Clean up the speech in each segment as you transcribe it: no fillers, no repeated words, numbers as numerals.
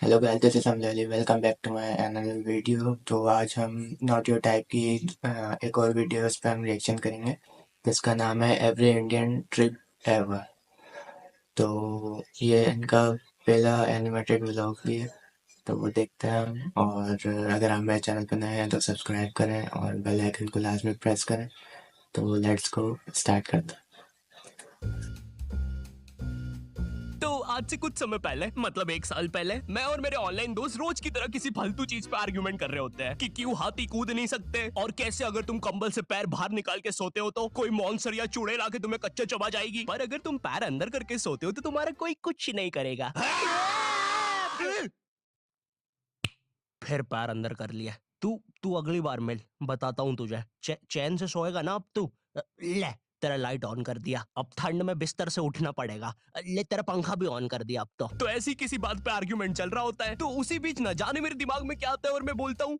Hello guys, this is Anjali. Welcome back to my another video. तो आज हम not your type की एक और वीडियो पर हम रिएक्शन करेंगे जिसका नाम है एवरी इंडियन ट्रिप एवर। तो ये इनका पहला एनिमेटेड व्लॉग भी है, तो वो देखते हैं हम। और अगर आप मेरे चैनल पर नए हैं तो सब्सक्राइब करें और बेल आइकन को लाजमी प्रेस करें। तो लेट्स गो, स्टार्ट करते हैं। तो आज से कुछ समय पहले, मतलब 1 साल पहले, मैं और मेरे ऑनलाइन दोस्त रोज की तरह किसी फालतू चीज पे आर्ग्यूमेंट कर रहे होते हैं कि क्यों हाथी कूद नहीं सकते, और कैसे अगर तुम कंबल से पैर बाहर निकाल के सोते हो तो कोई मॉन्स्टर या चुड़ैल आके तुम्हें कच्चा चबा जाएगी, पर अगर तुम पैर अंदर करके सोते हो तो तुम्हारा कोई कुछ नहीं करेगा। फिर पैर अंदर कर लिया। तू तू अगली बार मिल, बताता हूँ तुझे। चैन से सोएगा ना अब तू। ले, तेरा लाइट ऑन कर दिया, अब ठंड में बिस्तर से उठना पड़ेगा। ले, तेरा पंखा भी ऑन कर दिया अब तो ऐसी किसी बात पे आर्ग्यूमेंट चल रहा होता है, तो उसी बीच न जाने मेरे दिमाग में क्या आता है और मैं बोलता हूँ,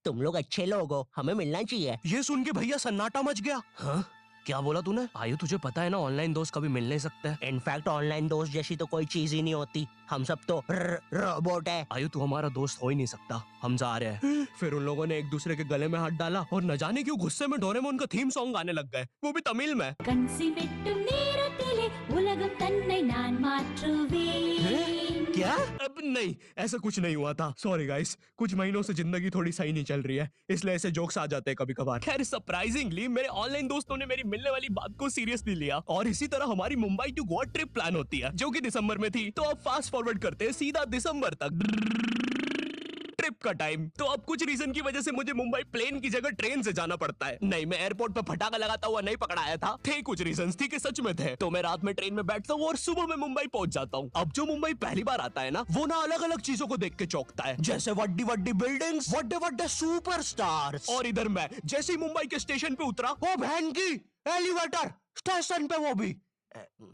तुम लोग अच्छे लोग हो, हमें मिलना चाहिए। ये सुन के भैया सन्नाटा मच गया। हाँ, क्या बोला तूने? आयु, तुझे पता है ना ऑनलाइन दोस्त कभी मिल नहीं सकते। इनफैक्ट ऑनलाइन दोस्त जैसी तो कोई चीज ही नहीं होती, हम सब तो रोबोट है। आयु, तू हमारा दोस्त हो ही नहीं सकता, हम जा रहे हैं। फिर उन लोगों ने एक दूसरे के गले में हाथ डाला और न जाने क्यों गुस्से में डोरेमोन का थीम सॉन्ग गाने लग गए, वो भी तमिल में। கன்சி வெட்டும் நேரத்திலே உலகம் தன்னை நான் மாற்றுவேன். क्या? अब नहीं, ऐसा कुछ नहीं हुआ था। सॉरी गाइस, कुछ महीनों से जिंदगी थोड़ी सही नहीं चल रही है, इसलिए ऐसे जोक्स आ जाते हैं कभी कभार। खैर, सरप्राइजिंगली मेरे ऑनलाइन दोस्तों ने मेरी मिलने वाली बात को सीरियसली लिया, और इसी तरह हमारी Mumbai to Goa trip plan होती है, जो कि दिसंबर में थी। तो अब फास्ट फॉरवर्ड करते हैं सीधा दिसंबर तक ट्रिप का टाइम। तो अब कुछ रीजन की वजह से मुझे मुंबई प्लेन की जगह ट्रेन से जाना पड़ता है। नहीं, मैं एयरपोर्ट पे फटाका लगाता हुआ नहीं पकड़ाया था। थे कुछ रीजंस, थी कि सच में थे। तो मैं रात में ट्रेन में बैठता हूँ और सुबह में मुंबई पहुंच जाता हूँ। अब जो मुंबई पहली बार आता है ना, वो ना अलग अलग चीजों को देख के चौंकता है, जैसे वड्डी वड्डी बिल्डिंग्स, वड्डे वड्डे सुपरस्टार्स। और इधर मैं जैसे ही मुंबई के स्टेशन पे उतरा, ओ बहन की, एलिवेटर स्टेशन पे, वो भी।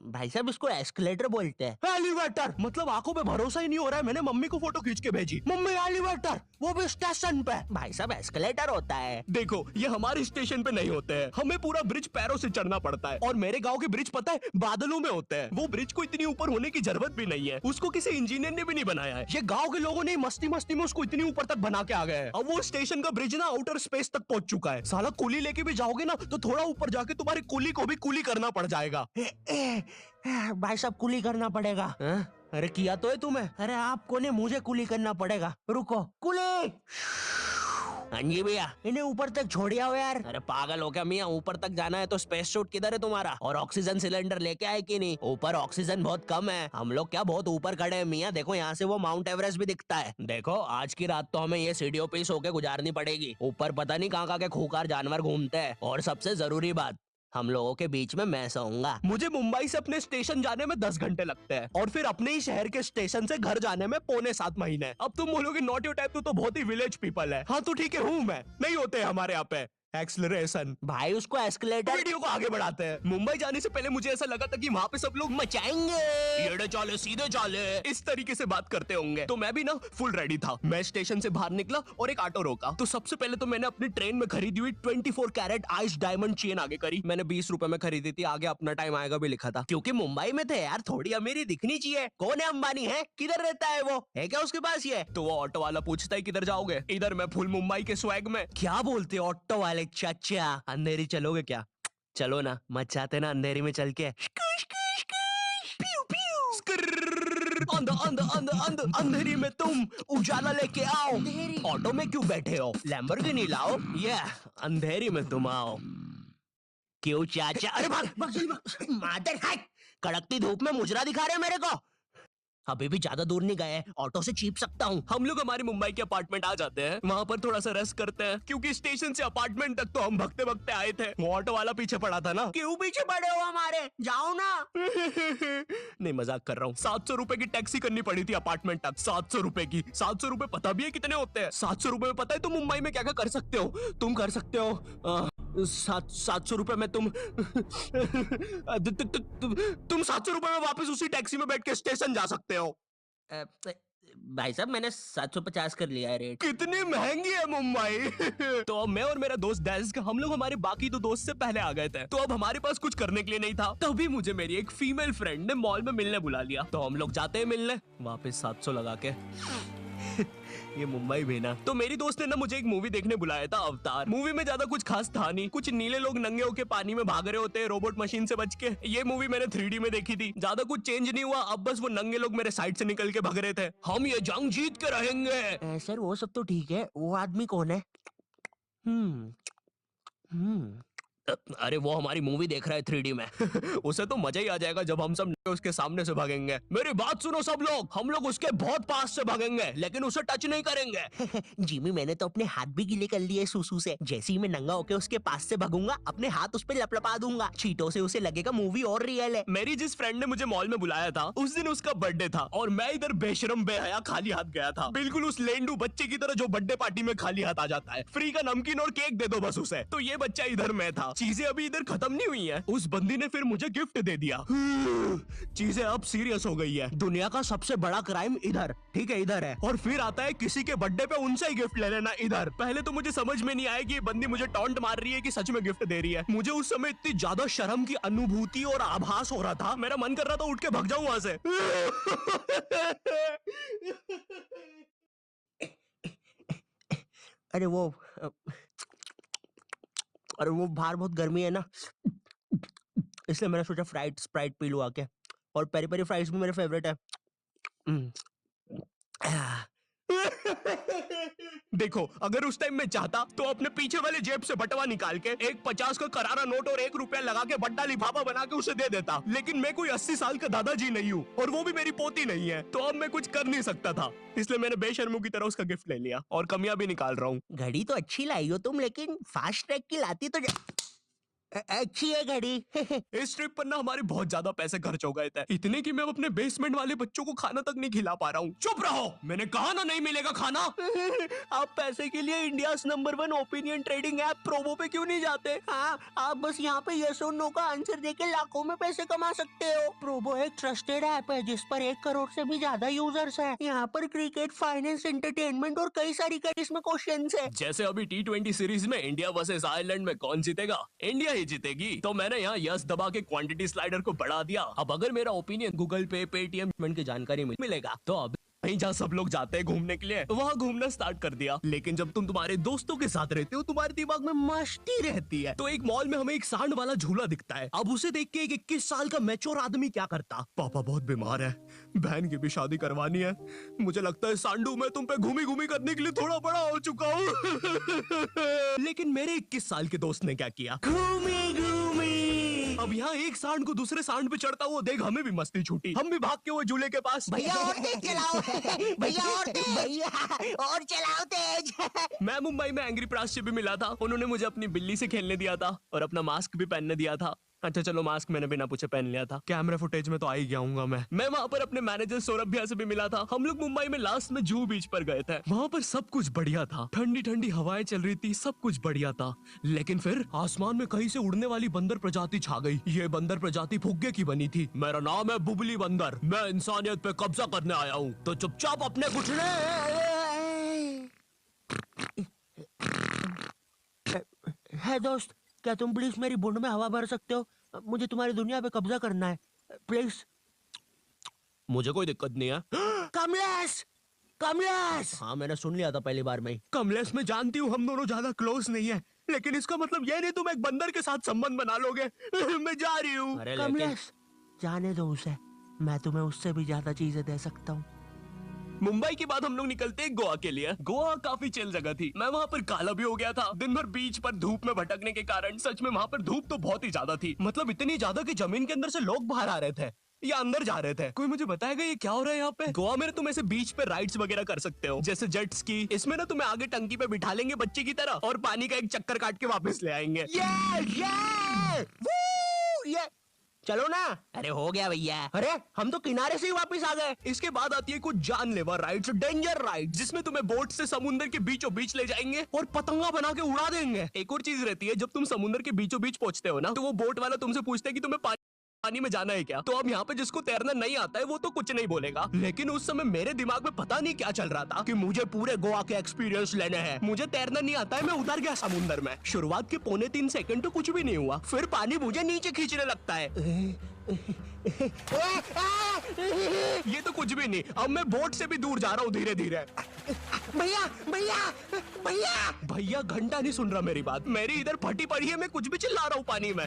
भाई साहब, इसको एस्केलेटर बोलते हैं। एलिवेटर मतलब आंखों पे भरोसा ही नहीं हो रहा है। मैंने मम्मी को फोटो खींच के भेजी, मम्मी एलिवेटर, वो भी स्टेशन पे। भाई साहब, एस्केलेटर होता है। देखो, ये हमारे स्टेशन पे नहीं होते हैं, हमें पूरा ब्रिज पैरों से चढ़ना पड़ता है। और मेरे गांव के ब्रिज पता है बादलों में होते हैं। वो ब्रिज को इतनी ऊपर होने की जरूरत भी नहीं है, उसको किसी इंजीनियर ने भी नहीं बनाया है। ये गाँव के लोगों ने मस्ती मस्ती में उसको इतनी ऊपर तक बना के आ गए हैं। अब वो स्टेशन का ब्रिज ना आउटर स्पेस तक पहुंच चुका है। साला कुली लेके भी जाओगे ना तो थोड़ा ऊपर जाके तुम्हारी कुली को भी कुली करना पड़ जाएगा। भाई साहब, कुली करना पड़ेगा। अरे किया तो है तुम्हें। अरे आपको ने, मुझे कुली करना पड़ेगा। रुको, कुली। हाँ जी भैया, इन्हें ऊपर तक छोड़िया हो यार। अरे पागल हो क्या मियाँ, ऊपर तक जाना है तो स्पेस सूट किधर है तुम्हारा? और ऑक्सीजन सिलेंडर लेके आए कि नहीं? ऊपर ऑक्सीजन बहुत कम है, हम लोग क्या बहुत ऊपर खड़े हैं मियाँ। देखो यहाँ से वो माउंट एवरेस्ट भी दिखता है। देखो, आज की रात तो हमें ये सीढ़ियों पे सो के गुजारनी पड़ेगी। ऊपर पता नहीं कहाँ के खूंखार जानवर घूमते हैं। और सबसे जरूरी बात, हम लोगों के बीच में मैं सोऊंगा। मुझे मुंबई से अपने स्टेशन जाने में 10 घंटे लगते हैं, और फिर अपने ही शहर के स्टेशन से घर जाने में पौने 7 महीने। अब तुम बोलोगे नॉट योर टाइप, तो बहुत ही विलेज पीपल है। हाँ तो ठीक है, हूँ मैं, नहीं होते हमारे यहाँ पे एक्सलरेशन। भाई उसको एस्केलेटर। वीडियो को आगे बढ़ाते हैं। मुंबई जाने से पहले मुझे ऐसा लगा था कि वहाँ पे सब लोग मचाएंगे, येड़े चाले सीधे चाले, इस तरीके से बात करते होंगे। तो मैं भी ना फुल रेडी था। मैं स्टेशन से बाहर निकला और एक ऑटो रोका। तो सबसे पहले तो मैंने अपनी ट्रेन में खरीदी हुई 24 कैरेट आइस डायमंड चेन आगे करी। मैंने 20 रुपए में खरीदी थी, आगे अपना टाइम आएगा भी लिखा था, क्योंकि मुंबई में थे यार, थोड़ी अमीरी दिखनी चाहिए। कौन है अंबानी? है किधर रहता है वो, है क्या उसके पास ये? तो वो ऑटो वाला पूछता है किधर जाओगे? इधर मैं फुल मुंबई के स्वैग में। क्या बोलते ऑटो वाले चाचा, अंधेरी चलोगे क्या? चलो ना, मचाते ना अंधेरी में चल के। अंध अंध अंध अंध अंधेरी में तुम उजाला लेके आओ। ऑटो में क्यों बैठे हो? लैम्बोर्गिनी लाओ। ये अंधेरी में तुम आओ। क्यों चाचा? अरे भाग भाग जल्दी भाग। मादर हैक, कड़कती धूप में मुजरा दिखा रहे हैं मेरे को। अभी भी ज्यादा दूर नहीं गए, ऑटो से चीप सकता हूँ। हम लोग हमारे मुंबई के अपार्टमेंट आ जाते हैं, वहाँ पर थोड़ा सा रेस्ट करते हैं, क्योंकि स्टेशन से अपार्टमेंट तक तो हम भगते भगते आए थे। वो ऑटो वाला पीछे पड़ा था ना। क्यों पीछे पड़े हो हमारे? जाओ ना। नहीं, मजाक कर रहा हूँ। 700 रुपए की टैक्सी करनी पड़ी थी अपार्टमेंट तक। 700 रुपए की। 700 रुपए पता भी है कितने होते हैं? 700 रुपए में पता है तुम मुंबई में क्या क्या कर सकते हो? तुम कर सकते हो 700 रुपए में तुम तुम 700 रुपए में वापस उसी टैक्सी में बैठ के स्टेशन जा सकते हो। भाई साहब मैंने 750 कर लिया है रेट। कितनी महंगी है मुंबई। तो अब मैं और मेरा दोस्त डेस्क हम लोग हमारे बाकी दो दोस्त से पहले आ गए थे, तो अब हमारे पास कुछ करने के लिए नहीं था। तभी मुझे मेरी एक फीमेल फ्रेंड ने मॉल में मिलने बुला लिया, तो हम लोग जाते हैं मिलने, वापस 700 लगा के। ये मुंबई भी ना। तो मेरी दोस्त ने ना मुझे एक मूवी देखने बुलाया था, अवतार। मूवी में ज्यादा कुछ खास था नहीं, कुछ नीले लोग नंगे होके पानी में भाग रहे होते हैं रोबोट मशीन से बच के। ये मूवी मैंने 3D में देखी थी, ज्यादा कुछ चेंज नहीं हुआ, अब बस वो नंगे लोग मेरे साइड से निकल के भाग रहे थे। हम ये जंग जीत के रहेंगे। सर वो सब तो ठीक है, वो आदमी कौन है? अरे वो हमारी मूवी देख रहा है 3D में। उसे तो मजा ही आ जाएगा जब हम सब उसके सामने से भागेंगे। मेरी बात सुनो सब लोग, हम लोग उसके बहुत पास से भागेंगे, लेकिन उसे टच नहीं करेंगे। जिमी मैंने तो अपने हाथ भी गीले कर लिए सूसू से। जैसे ही मैं नंगा होके उसके पास से भागूंगा, अपने हाथ उस पे लपलपा दूंगा, चीटों से उसे लगेगा मूवी और रियल है। मेरी जिस फ्रेंड ने मुझे मॉल में बुलाया था, उस दिन उसका बर्थडे था और मैं इधर बेशरम बेहया खाली हाथ गया था, बिल्कुल उस लेंडू बच्चे की तरह जो बर्थडे पार्टी में खाली हाथ आ जाता है। फ्री का नमकीन और केक दे दो बस उसे। तो ये बच्चा इधर मैं था। चीजें अभी इधर खत्म नहीं हुई है, उस बंदी ने फिर मुझे गिफ्ट दे दिया। चीजें अब सीरियस हो गई है। दुनिया का सबसे बड़ा क्राइम इधर, ठीक है, इधर है, और फिर आता है किसी के बर्थडे पे उनसे ही गिफ्ट ले लेना इधर। पहले तो मुझे समझ में नहीं आया कि ये बंदी मुझे टॉन्ट मार रही है कि सच में गिफ्ट दे रही है। मुझे उस समय इतनी ज्यादा शर्म की अनुभूति और आभास हो रहा था, मेरा मन कर रहा था उठ के भाग जाऊं वहां से। अरे वो बाहर बहुत गर्मी है ना, इसलिए मैंने सोचा स्प्राइट पी लूं आके। और पेरी पेरी फ्राइज भी मेरे फेवरेट है। देखो, अगर उस टाइम में चाहता तो अपने पीछे वाले जेब से बटवा निकाल के एक 50 का करारा नोट और 1 रुपया लगा के बड्डा लिफाफा बना के उसे दे देता, लेकिन मैं कोई 80 साल का दादाजी नहीं हूँ और वो भी मेरी पोती नहीं है, तो अब मैं कुछ कर नहीं सकता था। इसलिए मैंने बेशर्मों की तरह उसका गिफ्ट ले लिया और कमियां भी निकाल रहा हूँ। घड़ी तो अच्छी लाई हो तुम, लेकिन फास्ट ट्रैक की लाती तो अच्छी है घड़ी। इस ट्रिप पर ना हमारे बहुत ज्यादा पैसे खर्च हो गए थे, इतने कि मैं अपने बेसमेंट वाले बच्चों को खाना तक नहीं खिला पा रहा हूँ। चुप रहो, मैंने कहा ना नहीं मिलेगा खाना। आप पैसे के लिए India number 1 opinion trading app Probo पे क्यों नहीं जाते? हाँ, आप बस यहाँ पे यस और नो का आंसर देके लाखों में पैसे कमा सकते हो। प्रोबो एक ट्रस्टेड ऐप है जिस पर 1 करोड़ से भी ज्यादा यूजर्स हैं। यहाँ पर क्रिकेट, फाइनेंस, एंटरटेनमेंट और कई सारी इसमें क्वेश्चंस है। जैसे अभी T20 सीरीज में इंडिया वर्सेस आयरलैंड में कौन जीतेगा? इंडिया ही जीतेगी। तो मैंने यहाँ यस दबा के क्वांटिटी स्लाइडर को बढ़ा दिया। अब अगर मेरा ओपिनियन गूगल पे, पेटीएम की जानकारी मिलेगा, तो अब कहीं जहाँ सब लोग जाते हैं घूमने के लिए, वहाँ घूमना स्टार्ट कर दिया। लेकिन जब तुम तुम्हारे दोस्तों के साथ रहते हो, तुम्हारे दिमाग में मस्ती रहती है। तो एक मॉल में हमें एक सांड वाला झूला दिखता है। अब उसे देख के एक 21 साल का मैच्योर आदमी क्या करता? पापा बहुत बीमार है, बहन की भी शादी करवानी है, मुझे लगता है सांडू मैं तुम पे घूमी घूमी करने के लिए थोड़ा बड़ा हो चुका हूँ। लेकिन मेरे 21 साल के दोस्त ने क्या किया? घूमी घूमी। अब यहाँ एक सांड को दूसरे सांड पे चढ़ता हुआ देख हमें भी मस्ती छूटी। हम भी भाग के वो झूले के पास, भैया और तेज चलाओ, भैया और चलाओ तेज। मैं मुंबई में एंग्री प्रास से भी मिला था, उन्होंने मुझे अपनी बिल्ली से खेलने दिया था और अपना मास्क भी पहनने दिया था। अच्छा चलो, मास्क मैंने बिना पूछे पहन लिया था, कैमरा फुटेज में तो आ ही गया हूँ मैं वहाँ पर अपने मैनेजर सौरभ भैया से भी मिला था। हम लोग मुंबई में लास्ट में जूहू बीच पर गए थे। वहाँ पर सब कुछ बढ़िया था, ठंडी ठंडी हवाएं चल रही थी, सब कुछ बढ़िया था। लेकिन फिर आसमान में कहीं से उड़ने वाली बंदर प्रजाति छा गई। ये बंदर प्रजाति फुग्गे की बनी थी। मेरा नाम है बुबली बंदर, मैं इंसानियत पे कब्जा करने आया हूँ, तो चुपचाप अपने घुटने। है दोस्त, क्या तुम प्लीज मेरी बूंद में हवा भर सकते हो? मुझे तुम्हारी दुनिया पे कब्जा करना है, प्लीज। मुझे कोई दिक्कत नहीं है। कमलेश। हाँ, मैंने सुन लिया था पहली बार में ही। कमलेश, मैं जानती हूँ हम दोनों ज्यादा क्लोज नहीं है, लेकिन इसका मतलब ये नहीं तुम एक बंदर के साथ संबंध बना लोगे। मैं जा रही हूँ। कमलेश, जाने दो उसे, मैं तुम्हें उससे भी ज्यादा चीजें दे सकता हूँ। मुंबई के बाद हम लोग निकलते हैं गोवा के लिए। गोवा काफी चिल जगह थी। मैं वहाँ पर काला भी हो गया था दिन भर बीच पर धूप में भटकने के कारण। सच में वहाँ पर धूप तो बहुत ही ज्यादा थी, मतलब इतनी ज्यादा कि जमीन के अंदर से लोग बाहर आ रहे थे या अंदर जा रहे थे। कोई मुझे बताएगा ये क्या हो रहा है यहाँ पे? गोवा में तुम ऐसे बीच पे राइड्स वगैरह कर सकते हो, जैसे जेट स्की। इसमें ना तुम्हें आगे टंकी पे बिठा लेंगे बच्चे की तरह और पानी का एक चक्कर काट के वापस ले आएंगे। चलो ना। अरे हो गया भैया। अरे हम तो किनारे से ही वापस आ गए। इसके बाद आती है कुछ जानलेवा राइड्स, डेंजर राइड, जिसमें तुम्हें बोट से समुद्र के बीचों बीच ले जाएंगे और पतंगा बना के उड़ा देंगे। एक और चीज रहती है, जब तुम समुद्र के बीचों बीच पहुंचते हो ना, तो वो बोट वाला तुमसे पूछते है कि तुम्हें पानी में जाना है क्या? तो अब यहाँ पे जिसको तैरना नहीं आता है वो तो कुछ नहीं बोलेगा, लेकिन उस समय मेरे दिमाग में पता नहीं क्या चल रहा था कि मुझे पूरे गोवा के एक्सपीरियंस लेने हैं। मुझे तैरना नहीं आता है, मैं उतर गया समुंदर में। शुरुआत के 3.25 सेकंड तो कुछ भी नहीं हुआ, फिर पानी मुझे नीचे खींचने लगता है। ये तो कुछ भी नहीं, अब मैं बोट से भी दूर जा रहा हूँ धीरे धीरे। भैया भैया भैया भैया घंटा नहीं सुन रहा मेरी बात, मेरी इधर फटी पड़ी है, मैं कुछ भी चिल्ला रहा हूँ पानी में।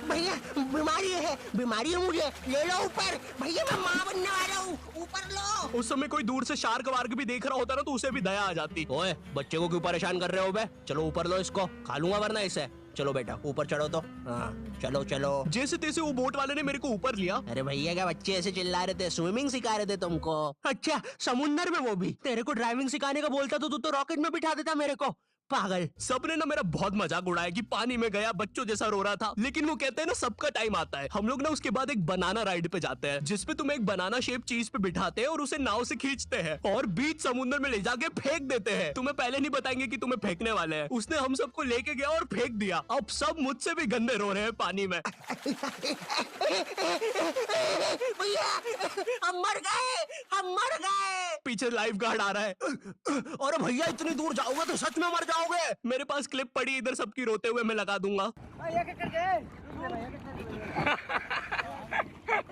भैया बीमारी है मुझे, ले लो ऊपर। भैया मैं माँ बनने वाला हूँ, ऊपर लो। उस समय कोई दूर से शार्क वार्क भी देख रहा होता ना तो उसे भी दया आ जाती। ओए बच्चे को क्यों परेशान कर रहे हो बे? चलो ऊपर लो इसको, खा लूंगा वरना इसे। चलो बेटा ऊपर चढ़ो तो। हाँ चलो चलो। जैसे तैसे वो बोट वाले ने मेरे को ऊपर लिया। अरे भैया क्या बच्चे ऐसे चिल्ला रहे थे? स्विमिंग सिखा रहे थे तुमको? अच्छा समुंदर में वो भी? तेरे को ड्राइविंग सिखाने का बोलता तो तू तो रॉकेट में बिठा देता मेरे को, पागल। सबने ना मेरा बहुत मजाक उड़ाया कि पानी में गया बच्चों जैसा रो रहा था, लेकिन वो कहते हैं ना सबका टाइम आता है। हम लोग ना उसके बाद एक बनाना राइड पे जाते हैं, जिसपे तुम्हें एक बनाना शेप चीज पे बिठाते हैं और उसे नाव से खींचते हैं और बीच समुद्र में ले जाके फेंक देते हैं। तुम्हें पहले नहीं बताएंगे कि तुम्हें फेंकने वाले हैं। उसने हम सबको लेके गया और फेंक दिया। अब सब मुझसे भी गंदे रो रहे हैं पानी में। भैया हम मर गए। पीछे लाइफ गार्ड आ रहा है। और भैया इतनी दूर जाओगे तो सच में मर जाओगे। मेरे पास क्लिप पड़ी इधर सबकी रोते हुए, मैं लगा दूंगा।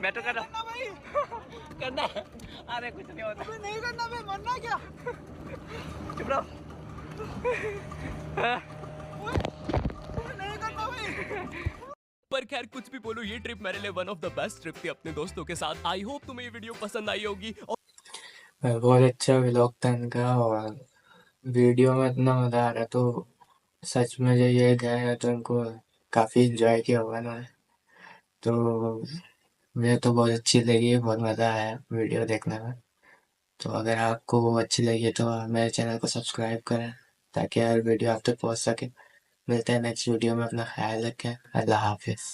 मैं तो करना है। अरे कुछ नहीं होता, नहीं करना, मैं मरना क्या? चुप रहो। नहीं करना भाई। पर खैर कुछ भी बोलो, ये ट्रिप मेरे लिए one of the best trip थी अपने दोस्तों के साथ। आई होप तुम्हें ये वीडियो पसंद आई होगी। बहुत अच्छा व्लॉग था इनका और वीडियो में इतना मज़ा आ रहा, तो सच में जो ये गए हैं तो इनको काफ़ी इंजॉय किया होगा ना। तो मुझे तो बहुत अच्छी लगी, बहुत मज़ा आया वीडियो देखने में। तो अगर आपको वो अच्छी लगी तो मेरे चैनल को सब्सक्राइब करें ताकि हर वीडियो आप तक पहुंच सके। मिलते हैं नेक्स्ट वीडियो में, अपना ख्याल रखें। अल्लाह हाफिज़।